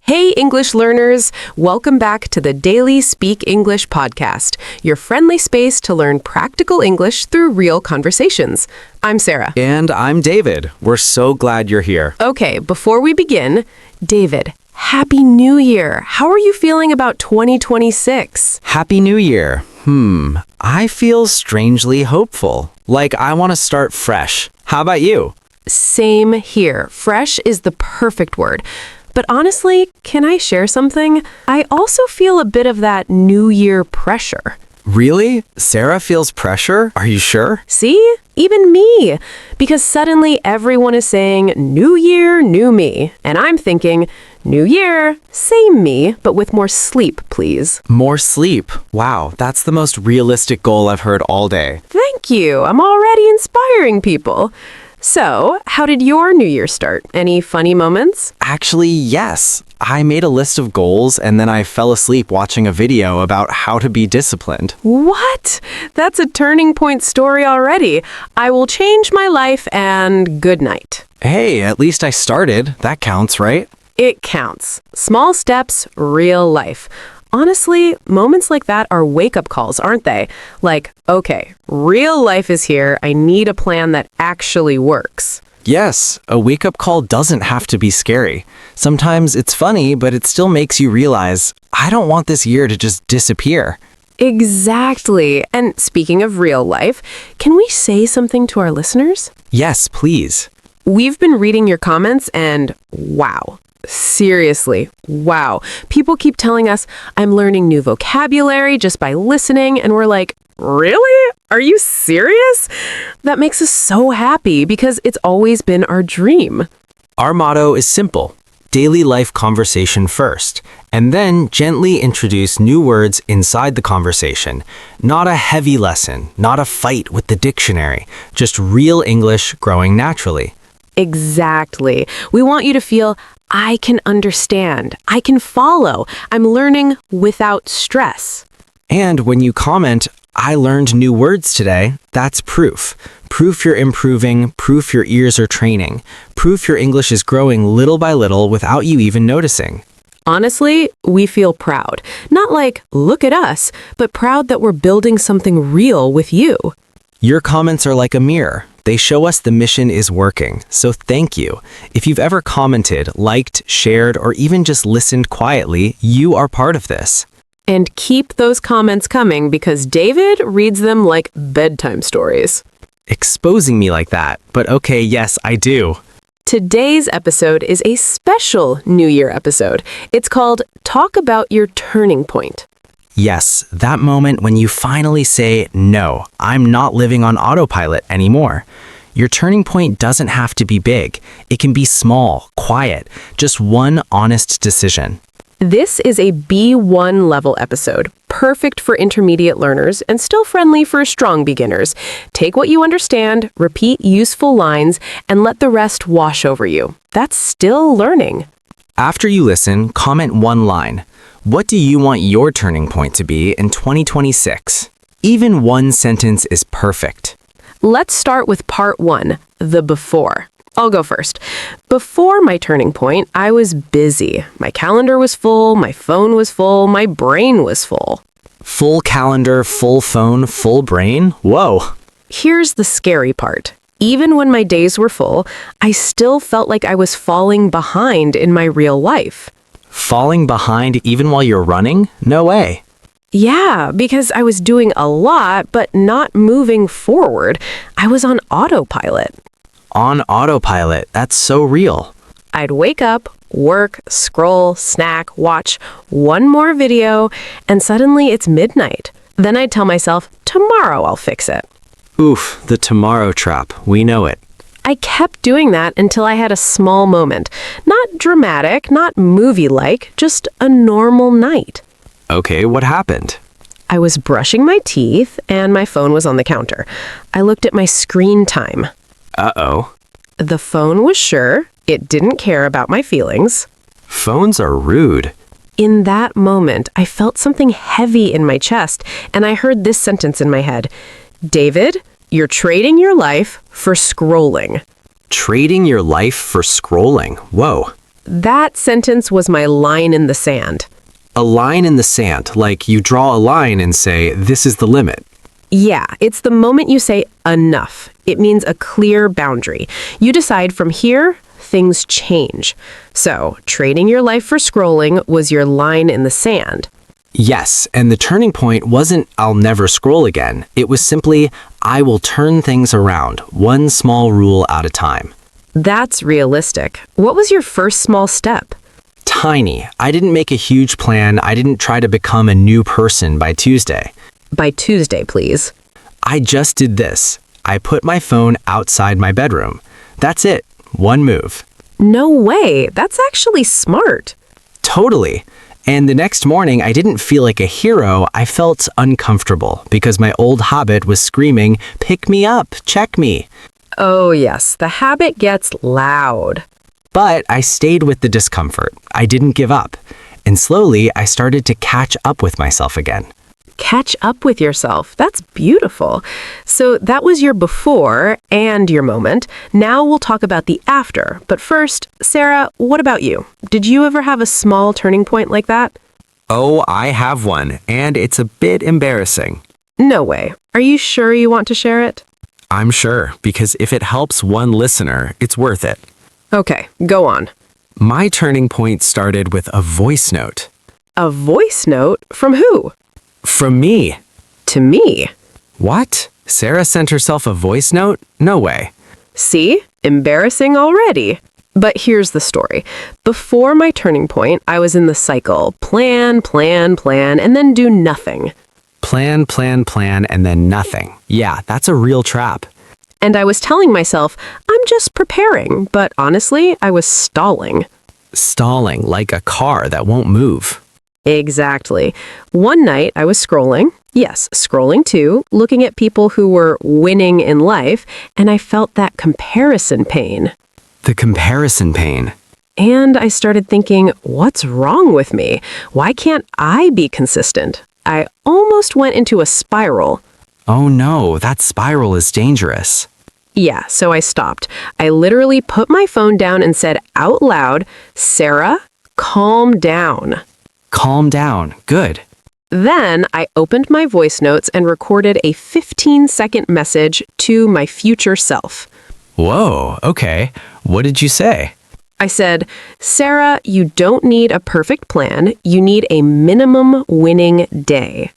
Hey, English learners! Welcome back to the Daily Speak English podcast, your friendly space to learn practical English through real conversations. I'm Sarah. And I'm David. We're so glad you're here. Okay, before we begin, David, Happy New Year! How are you feeling about 2026? Happy New Year. I feel strangely hopeful. Like I want to start fresh. How about you? Same here. Fresh is the perfect word. But honestly, can I share something? I also feel a bit of that New Year pressure. Really? Sarah feels pressure? Are you sure? See? Even me. Because suddenly everyone is saying, New Year, new me. And I'm thinking, New Year, same me, but with more sleep, please. More sleep. Wow, that's the most realistic goal I've heard all day. Thank you. I'm already inspiring people. So, how did your New Year start? Any funny moments? Actually, yes. I made a list of goals and then I fell asleep watching a video about how to be disciplined. What? That's a turning point story already. I will change my life and good night. Hey, at least I started. That counts, right? It counts. Small steps, real life. Honestly, moments like that are wake-up calls, aren't they? Like, okay, real life is here. I need a plan that actually works. Yes, a wake-up call doesn't have to be scary. Sometimes it's funny, but it still makes you realize, I don't want this year to just disappear. Exactly. And speaking of real life, can we say something to our listeners? Yes, please. We've been reading your comments and wow. Seriously, wow. People keep telling us, I'm learning new vocabulary just by listening, and we're like, really? Are you serious? That makes us so happy because it's always been our dream. Our motto is simple. Daily life conversation first, and then gently introduce new words inside the conversation. Not a heavy lesson, not a fight with the dictionary, just real English growing naturally. Exactly. We want you to feel, I can understand, I can follow, I'm learning without stress. And when you comment, I learned new words today, that's proof. Proof you're improving, proof your ears are training, proof your English is growing little by little without you even noticing. Honestly, we feel proud. Not like, look at us, but proud that we're building something real with you. Your comments are like a mirror. They show us the mission is working, so thank you. If you've ever commented, liked, shared, or even just listened quietly, you are part of this. And keep those comments coming because David reads them like bedtime stories. Exposing me like that, but okay, yes, I do. Today's episode is a special New Year episode. It's called Talk About Your Turning Point. Yes, that moment when you finally say, no, I'm not living on autopilot anymore. Your turning point doesn't have to be big. It can be small, quiet, just one honest decision. This is a B1 level episode, perfect for intermediate learners and still friendly for strong beginners. Take what you understand, repeat useful lines, and let the rest wash over you. That's still learning. After you listen, comment one line. What do you want your turning point to be in 2026? Even one sentence is perfect. Let's start with part 1, the before. I'll go first. Before my turning point, I was busy. My calendar was full, my phone was full, my brain was full. Full calendar, full phone, full brain? Whoa. Here's the scary part. Even when my days were full, I still felt like I was falling behind in my real life. Falling behind even while you're running? No way. Yeah, because I was doing a lot, but not moving forward. I was on autopilot. On autopilot, that's so real. I'd wake up, work, scroll, snack, watch one more video, and suddenly it's midnight. Then I'd tell myself, tomorrow I'll fix it. Oof, the tomorrow trap. We know it. I kept doing that until I had a small moment. Not dramatic, not movie-like, just a normal night. Okay, what happened? I was brushing my teeth and my phone was on the counter. I looked at my screen time. Uh-oh. The phone was sure. It didn't care about my feelings. Phones are rude. In that moment, I felt something heavy in my chest, and I heard this sentence in my head. David, you're trading your life for scrolling. Trading your life for scrolling. Whoa. That sentence was my line in the sand. A line in the sand, like you draw a line and say, this is the limit. Yeah, it's the moment you say enough. It means a clear boundary. You decide from here, things change. So, trading your life for scrolling was your line in the sand. Yes, and the turning point wasn't I'll never scroll again. It was simply I will turn things around, one small rule at a time. That's realistic. What was your first small step? Tiny. I didn't make a huge plan. I didn't try to become a new person by Tuesday. By Tuesday, please. I just did this. I put my phone outside my bedroom. That's it. One move. No way. That's actually smart. Totally. And the next morning, I didn't feel like a hero. I felt uncomfortable because my old habit was screaming, pick me up, check me. Oh, yes. The habit gets loud. But I stayed with the discomfort. I didn't give up. And slowly, I started to catch up with myself again. Catch up with yourself. That's beautiful. So that was your before and your moment. Now we'll talk about the after. But first, Sarah, what about you? Did you ever have a small turning point like that? Oh, I have one, and it's a bit embarrassing. No way. Are you sure you want to share it? I'm sure, because if it helps one listener, it's worth it. Okay, go on. My turning point started with a voice note. A voice note? From who? From me. To me. What? Sarah sent herself a voice note? No way. See? Embarrassing already. But here's the story. Before my turning point, I was in the cycle. Plan, plan, plan, and then do nothing. Plan, plan, plan, and then nothing. Yeah, that's a real trap. And I was telling myself, I'm just preparing, but honestly, I was stalling. Stalling, like a car that won't move. Exactly. One night I was scrolling, yes, scrolling too, looking at people who were winning in life, and I felt that comparison pain. The comparison pain. And I started thinking, what's wrong with me? Why can't I be consistent? I almost went into a spiral. Oh no, that spiral is dangerous. Yeah, so I stopped. I literally put my phone down and said out loud, Sarah, calm down. Calm down. Good. Then I opened my voice notes and recorded a 15-second message to my future self. Whoa, okay. What did you say? I said, Sarah, you don't need a perfect plan. You need a minimum winning day.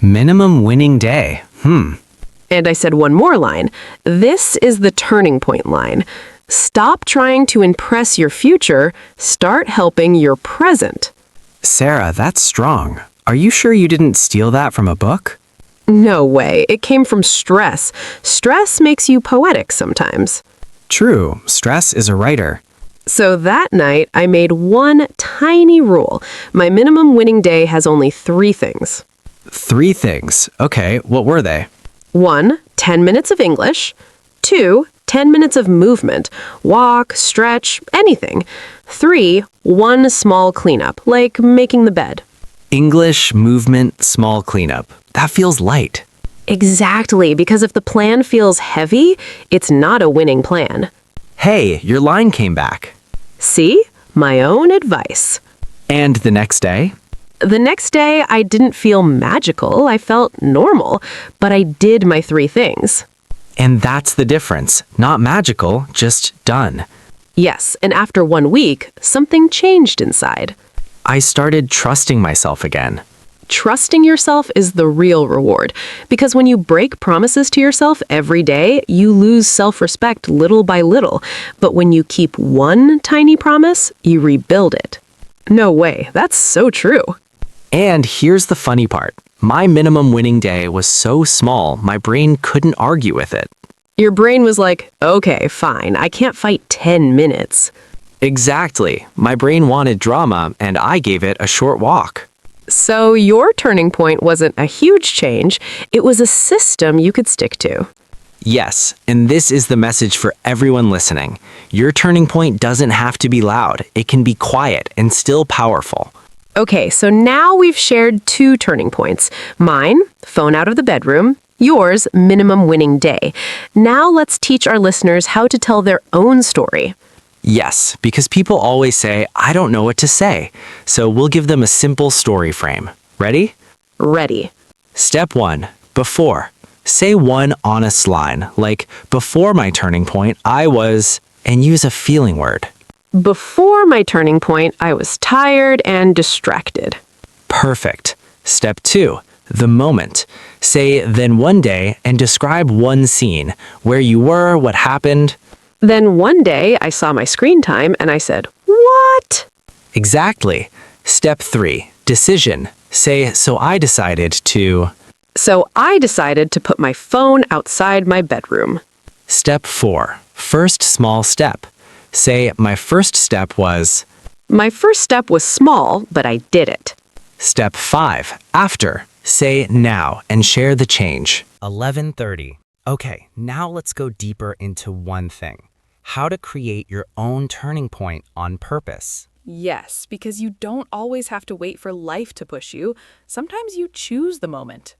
Minimum winning day. And I said one more line. This is the turning point line. Stop trying to impress your future. Start helping your present. Sarah, that's strong. Are you sure you didn't steal that from a book? No way. It came from stress. Stress makes you poetic sometimes. True. Stress is a writer. So that night, I made one tiny rule. My minimum winning day has only 3 things. 3 things. Okay, what were they? 1, 10 minutes of English. 2, 10 minutes of movement. Walk, stretch, anything. 3, one small cleanup, like making the bed. English, movement, small cleanup. That feels light. Exactly, because if the plan feels heavy, it's not a winning plan. Hey, your line came back. See? My own advice. And the next day? The next day, I didn't feel magical. I felt normal, but I did my 3 things. And that's the difference. Not magical, just done. Yes, and after 1 week, something changed inside. I started trusting myself again. Trusting yourself is the real reward, because when you break promises to yourself every day, you lose self-respect little by little. But when you keep one tiny promise, you rebuild it. No way, that's so true. And here's the funny part. My minimum winning day was so small, my brain couldn't argue with it. Your brain was like, okay, fine, I can't fight 10 minutes. Exactly. My brain wanted drama, and I gave it a short walk. So your turning point wasn't a huge change, it was a system you could stick to. Yes, and this is the message for everyone listening. Your turning point doesn't have to be loud. It can be quiet and still powerful. Okay, so now we've shared 2 turning points. Mine, phone out of the bedroom. Yours, minimum winning day. Now let's teach our listeners how to tell their own story. Yes, because people always say, I don't know what to say. So we'll give them a simple story frame. Ready? Ready. Step 1. Before. Say one honest line, like, before my turning point, I was, and use a feeling word. Before my turning point, I was tired and distracted. Perfect. Step 2. The moment. Say, then one day, and describe one scene, where you were, what happened. Then one day, I saw my screen time and I said, "What?" Exactly. Step 3. Decision. Say, so I decided to. So I decided to put my phone outside my bedroom. Step 4. First small step. Say, my first step was. My first step was small, but I did it. Step 5. After. Say now and share the change. 11:30. Okay, now let's go deeper into one thing. How to create your own turning point on purpose. Yes, because you don't always have to wait for life to push you. Sometimes you choose the moment.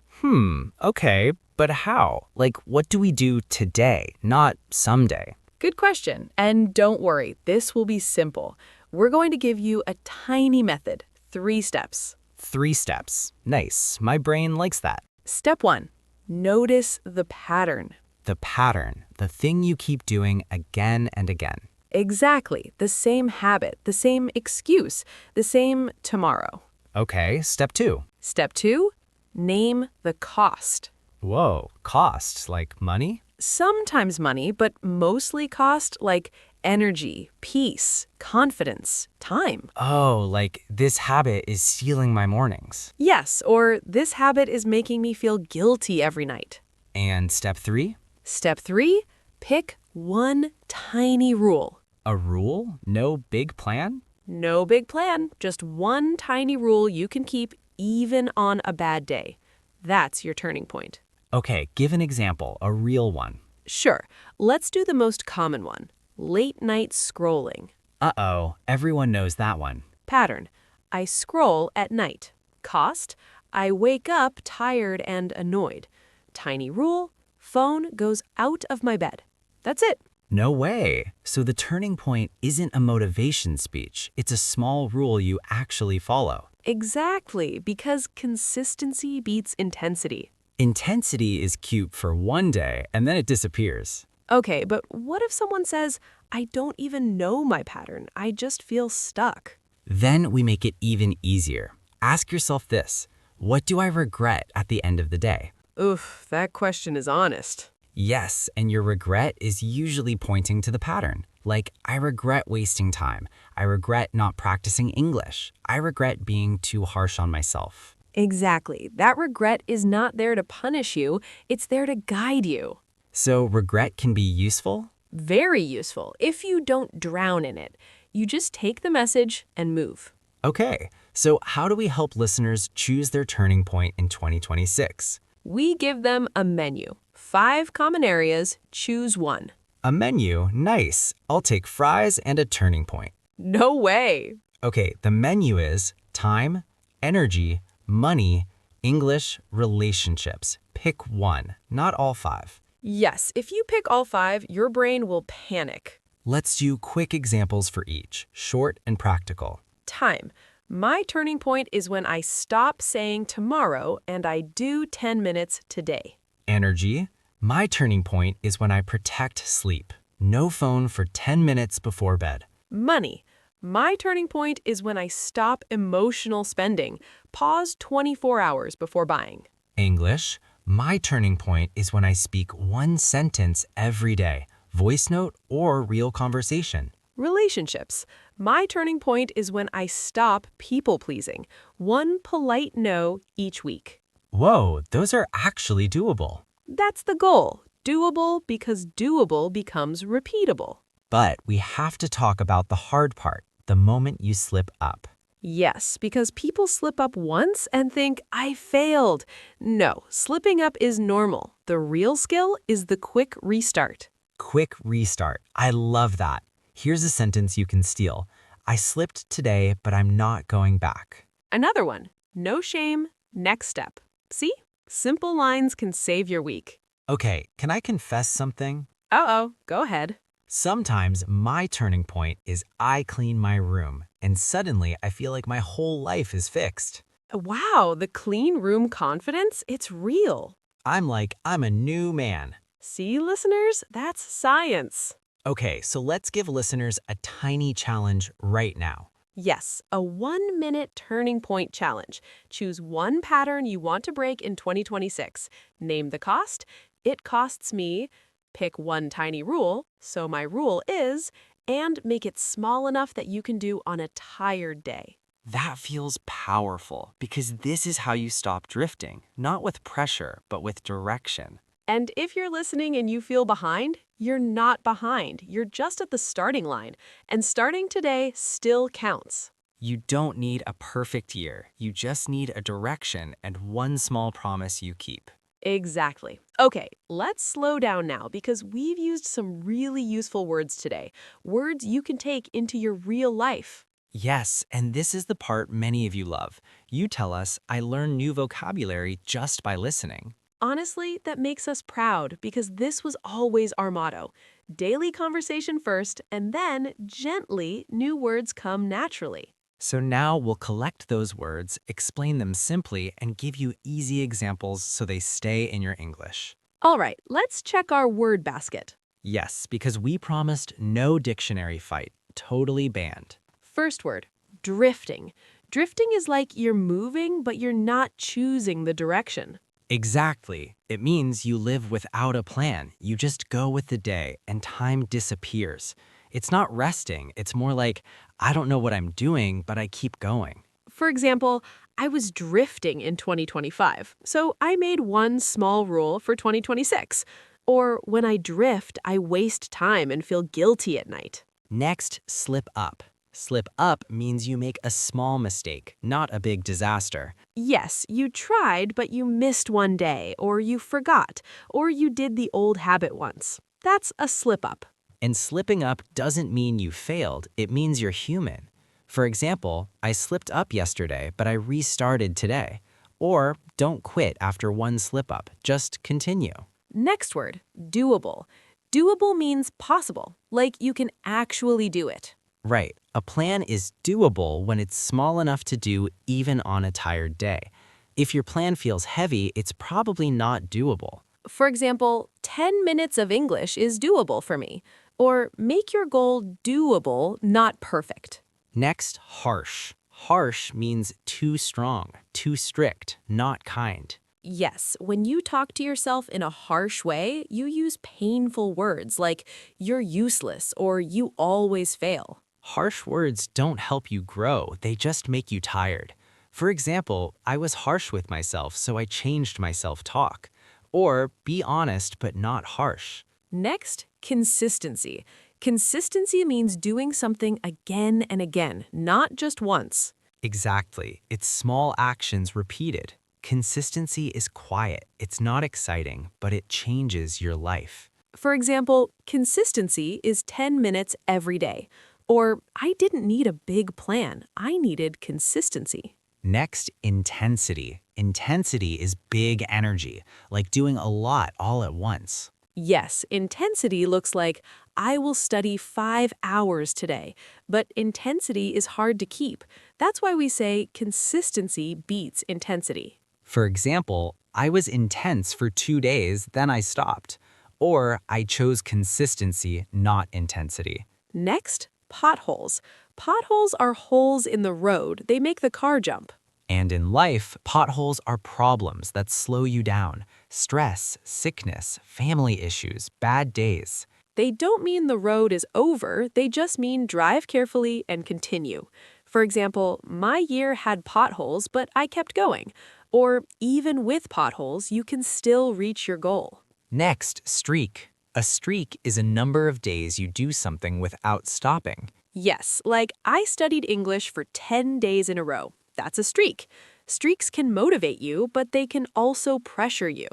Okay, but how? Like, what do we do today, not someday? Good question. And don't worry, this will be simple. We're going to give you a tiny method, 3 steps. 3 steps. Nice. My brain likes that. Step 1, notice the pattern. The pattern, the thing you keep doing again and again. Exactly, the same habit, the same excuse, the same tomorrow. Okay, step 2. Step 2, name the cost. Whoa, cost, like money? Sometimes money, but mostly cost like energy, peace, confidence, time. Oh, like this habit is stealing my mornings. Yes, or this habit is making me feel guilty every night. And step 3? Step 3, pick one tiny rule. A rule? No big plan? No big plan, just one tiny rule you can keep even on a bad day. That's your turning point. Okay, give an example, a real one. Sure, let's do the most common one. Late night scrolling. Uh-oh, everyone knows that one. Pattern, I scroll at night. Cost, I wake up tired and annoyed. Tiny rule, phone goes out of my bed. That's it. No way. So the turning point isn't a motivation speech. It's a small rule you actually follow. Exactly, because consistency beats intensity. Intensity is cute for one day, and then it disappears. Okay, but what if someone says, I don't even know my pattern, I just feel stuck? Then we make it even easier. Ask yourself this: what do I regret at the end of the day? Oof, that question is honest. Yes, and your regret is usually pointing to the pattern. Like, I regret wasting time. I regret not practicing English. I regret being too harsh on myself. Exactly. That regret is not there to punish you, it's there to guide you. So regret can be useful? Very useful if you don't drown in it. You just take the message and move. Okay, so how do we help listeners choose their turning point in 2026? We give them a menu. 5 common areas, choose one. A menu, nice. I'll take fries and a turning point. No way. Okay, the menu is time, energy, money, English, relationships. Pick one, not all 5. Yes, if you pick all 5, your brain will panic. Let's do quick examples for each, short and practical. Time. My turning point is when I stop saying tomorrow and I do 10 minutes today. Energy. My turning point is when I protect sleep. No phone for 10 minutes before bed. Money. My turning point is when I stop emotional spending. Pause 24 hours before buying. English. My turning point is when I speak one sentence every day, voice note or real conversation. Relationships. My turning point is when I stop people-pleasing. One polite no each week. Whoa, those are actually doable. That's the goal. Doable because doable becomes repeatable. But we have to talk about the hard part, the moment you slip up. Yes, because people slip up once and think, I failed. No, slipping up is normal. The real skill is the quick restart. Quick restart. I love that. Here's a sentence you can steal. I slipped today, but I'm not going back. Another one. No shame, next step. See? Simple lines can save your week. Okay, can I confess something? Uh-oh, go ahead. Sometimes my turning point is I clean my room, and suddenly I feel like my whole life is fixed. Wow, the clean room confidence, it's real. I'm like, I'm a new man. See, listeners, that's science. Okay, so let's give listeners a tiny challenge right now. Yes, a 1-minute turning point challenge. Choose one pattern you want to break in 2026. Name the cost. It costs me. Pick one tiny rule, so my rule is, and make it small enough that you can do on a tired day. That feels powerful because this is how you stop drifting, not with pressure, but with direction. And if you're listening and you feel behind, you're not behind. You're just at the starting line. And starting today still counts. You don't need a perfect year. You just need a direction and one small promise you keep. Exactly. Okay, let's slow down now because we've used some really useful words today. Words you can take into your real life. Yes, and this is the part many of you love. You tell us, I learn new vocabulary just by listening. Honestly, that makes us proud because this was always our motto. Daily conversation first, and then, gently, new words come naturally. So now we'll collect those words, explain them simply, and give you easy examples so they stay in your English. All right, let's check our word basket. Yes, because we promised no dictionary fight, totally banned. First word, drifting. Drifting is like you're moving, but you're not choosing the direction. Exactly. It means you live without a plan. You just go with the day and time disappears. It's not resting. It's more like, I don't know what I'm doing, but I keep going. For example, I was drifting in 2025, so I made one small rule for 2026. Or when I drift, I waste time and feel guilty at night. Next, slip up. Slip up means you make a small mistake, not a big disaster. Yes, you tried, but you missed one day, or you forgot, or you did the old habit once. That's a slip up. And slipping up doesn't mean you failed, it means you're human. For example, I slipped up yesterday, but I restarted today. Or don't quit after one slip up, just continue. Next word, doable. Doable means possible, like you can actually do it. Right, a plan is doable when it's small enough to do even on a tired day. If your plan feels heavy, it's probably not doable. For example, 10 minutes of English is doable for me. Or make your goal doable, not perfect. Next, harsh. Harsh means too strong, too strict, not kind. Yes, when you talk to yourself in a harsh way, you use painful words like you're useless or you always fail. Harsh words don't help you grow, they just make you tired. For example, I was harsh with myself, so I changed my self-talk. Or be honest but not harsh. Next, consistency. Consistency means doing something again and again, not just once. Exactly, it's small actions repeated. Consistency is quiet, it's not exciting, but it changes your life. For example, consistency is 10 minutes every day. Or, I didn't need a big plan, I needed consistency. Next, intensity. Intensity is big energy, like doing a lot all at once. Yes, intensity looks like, I will study 5 hours today, but intensity is hard to keep. That's why we say consistency beats intensity. For example, I was intense for 2 days, then I stopped. Or I chose consistency, not intensity. Next, potholes. Potholes are holes in the road. They make the car jump. And in life, potholes are problems that slow you down. Stress, sickness, family issues, bad days. They don't mean the road is over, they just mean drive carefully and continue. For example, my year had potholes, but I kept going. Or even with potholes, you can still reach your goal. Next, streak. A streak is a number of days you do something without stopping. Yes, like I studied English for 10 days in a row. That's a streak. Streaks can motivate you, but they can also pressure you.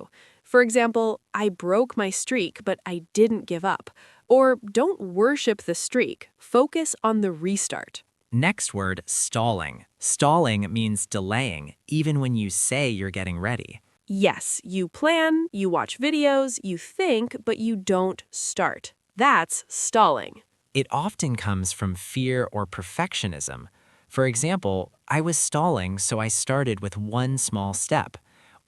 For example, I broke my streak, but I didn't give up. Or don't worship the streak, focus on the restart. Next word, stalling. Stalling means delaying, even when you say you're getting ready. Yes, you plan, you watch videos, you think, but you don't start. That's stalling. It often comes from fear or perfectionism. For example, I was stalling, so I started with one small step.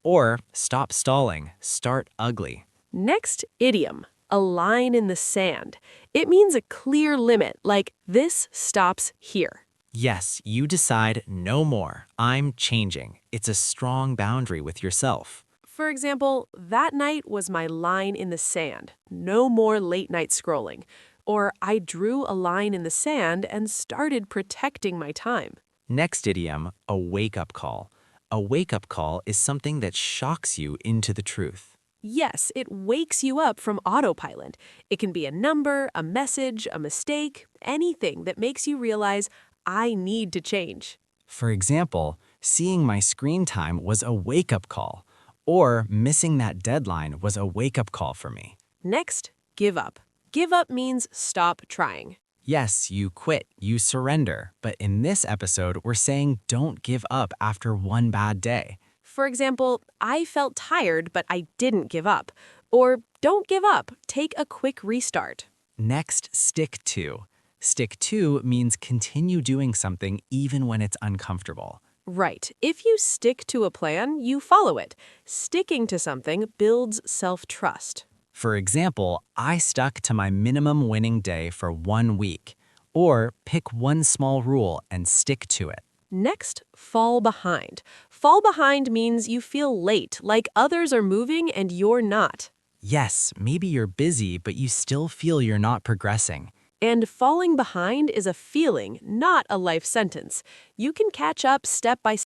Or stop stalling, start ugly. Next idiom, a line in the sand. It means a clear limit, like this stops here. Yes, you decide no more. I'm changing. It's a strong boundary with yourself. For example, that night was my line in the sand. No more late night scrolling. Or I drew a line in the sand and started protecting my time. Next idiom, a wake-up call. A wake-up call is something that shocks you into the truth. Yes, it wakes you up from autopilot. It can be a number, a message, a mistake, anything that makes you realize I need to change. For example, seeing my screen time was a wake-up call, or missing that deadline was a wake-up call for me. Next, give up. Give up means stop trying. Yes, you quit, you surrender, but in this episode, we're saying don't give up after one bad day. For example, I felt tired, but I didn't give up. Or don't give up, take a quick restart. Next, stick to. Stick to means continue doing something even when it's uncomfortable. Right. If you stick to a plan, you follow it. Sticking to something builds self-trust. For example, I stuck to my minimum winning day for 1 week. Or pick one small rule and stick to it. Next, fall behind. Fall behind means you feel late, like others are moving and you're not. Yes, maybe you're busy, but you still feel you're not progressing. And falling behind is a feeling, not a life sentence. You can catch up step by